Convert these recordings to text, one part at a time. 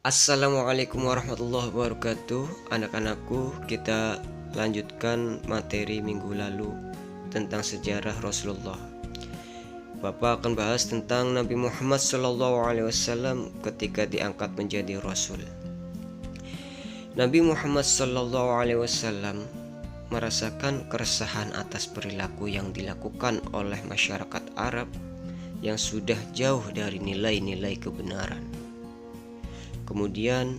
Assalamualaikum warahmatullahi wabarakatuh. Anak-anakku, kita lanjutkan materi minggu lalu tentang sejarah Rasulullah. Bapak akan bahas tentang Nabi Muhammad SAW ketika diangkat menjadi Rasul. Nabi Muhammad SAW merasakan keresahan atas perilaku yang dilakukan oleh masyarakat Arab yang sudah jauh dari nilai-nilai kebenaran. Kemudian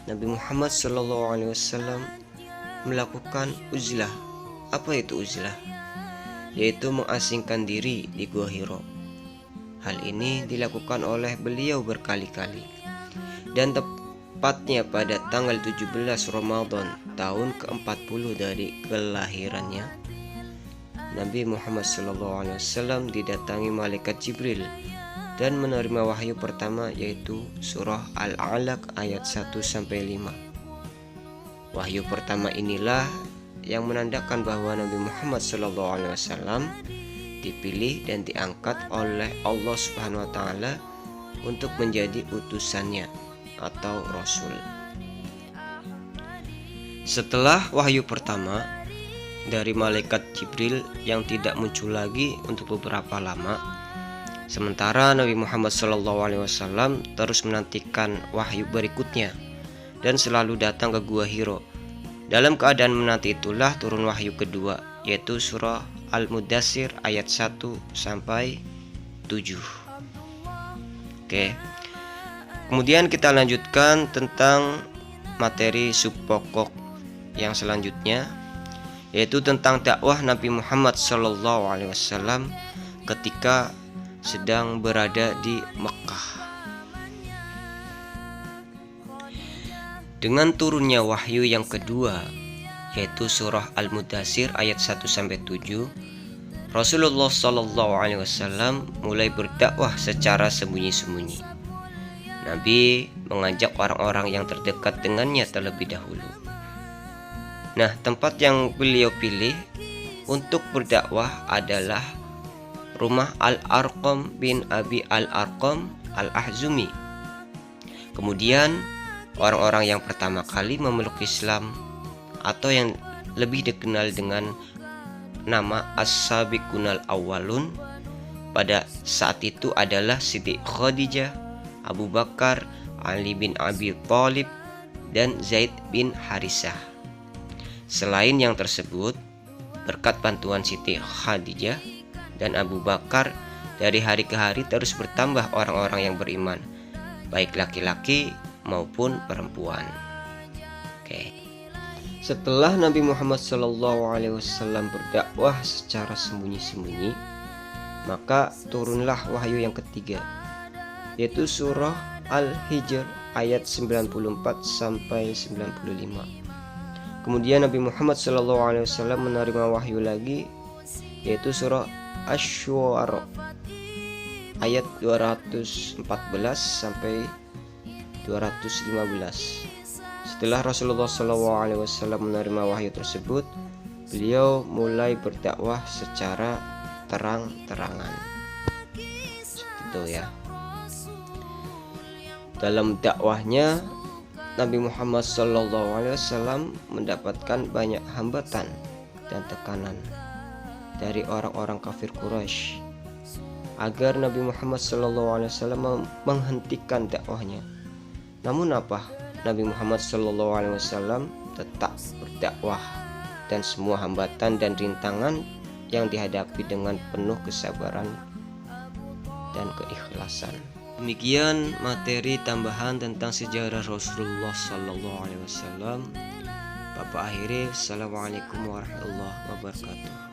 Nabi Muhammad SAW melakukan uzlah. Apa itu uzlah? Yaitu mengasingkan diri di Gua Hiro. Hal ini dilakukan oleh beliau berkali-kali. Dan tepatnya pada tanggal 17 Ramadan tahun ke-40 dari kelahirannya, Nabi Muhammad SAW didatangi malaikat Jibril dan menerima wahyu pertama, yaitu surah Al-Alaq ayat 1-5. Wahyu pertama inilah yang menandakan bahwa Nabi Muhammad SAW dipilih dan diangkat oleh Allah Subhanahu wa Ta'ala untuk menjadi utusannya atau Rasul. Setelah wahyu pertama dari malaikat Jibril yang tidak muncul lagi untuk beberapa lama, sementara Nabi Muhammad SAW terus menantikan wahyu berikutnya dan selalu datang ke Gua Hiro. Dalam keadaan menanti itulah turun wahyu kedua, yaitu surah Al-Mudaththir ayat 1-7. Oke. Kemudian kita lanjutkan tentang materi subpokok yang selanjutnya, yaitu tentang dakwah Nabi Muhammad SAW ketika sedang berada di Mekah. Dengan turunnya wahyu yang kedua, yaitu surah Al-Mudaththir ayat 1-7, Rasulullah SAW mulai berdakwah secara sembunyi-sembunyi. Nabi mengajak orang-orang yang terdekat dengannya terlebih dahulu. Nah, tempat yang beliau pilih untuk berdakwah adalah rumah Al-Arqam bin Abi Al-Arqam Al-Ahzumi. Kemudian orang-orang yang pertama kali memeluk Islam atau yang lebih dikenal dengan nama As-Sabiqunal Awwalun pada saat itu adalah Siti Khadijah, Abu Bakar, Ali bin Abi Thalib, dan Zaid bin Harisah. Selain yang tersebut, berkat bantuan Siti Khadijah dan Abu Bakar, dari hari ke hari terus bertambah orang-orang yang beriman, baik laki-laki maupun perempuan. Oke. Setelah Nabi Muhammad SAW berdakwah secara sembunyi-sembunyi, maka turunlah wahyu yang ketiga, yaitu surah Al-Hijr ayat 94-95. Kemudian Nabi Muhammad SAW menerima wahyu lagi, yaitu surah Asy-Syu'ara ayat 214-215. Setelah Rasulullah SAW menerima wahyu tersebut, beliau mulai berdakwah secara terang-terangan. Seperti itu ya. Dalam dakwahnya, Nabi Muhammad SAW mendapatkan banyak hambatan dan tekanan dari orang-orang kafir Quraisy agar Nabi Muhammad SAW menghentikan dakwahnya. Namun apa? Nabi Muhammad SAW tetap berdakwah, dan semua hambatan dan rintangan yang dihadapi dengan penuh kesabaran dan keikhlasan. Demikian materi tambahan tentang sejarah Rasulullah SAW. Bapak akhiri, Assalamualaikum warahmatullahi wabarakatuh.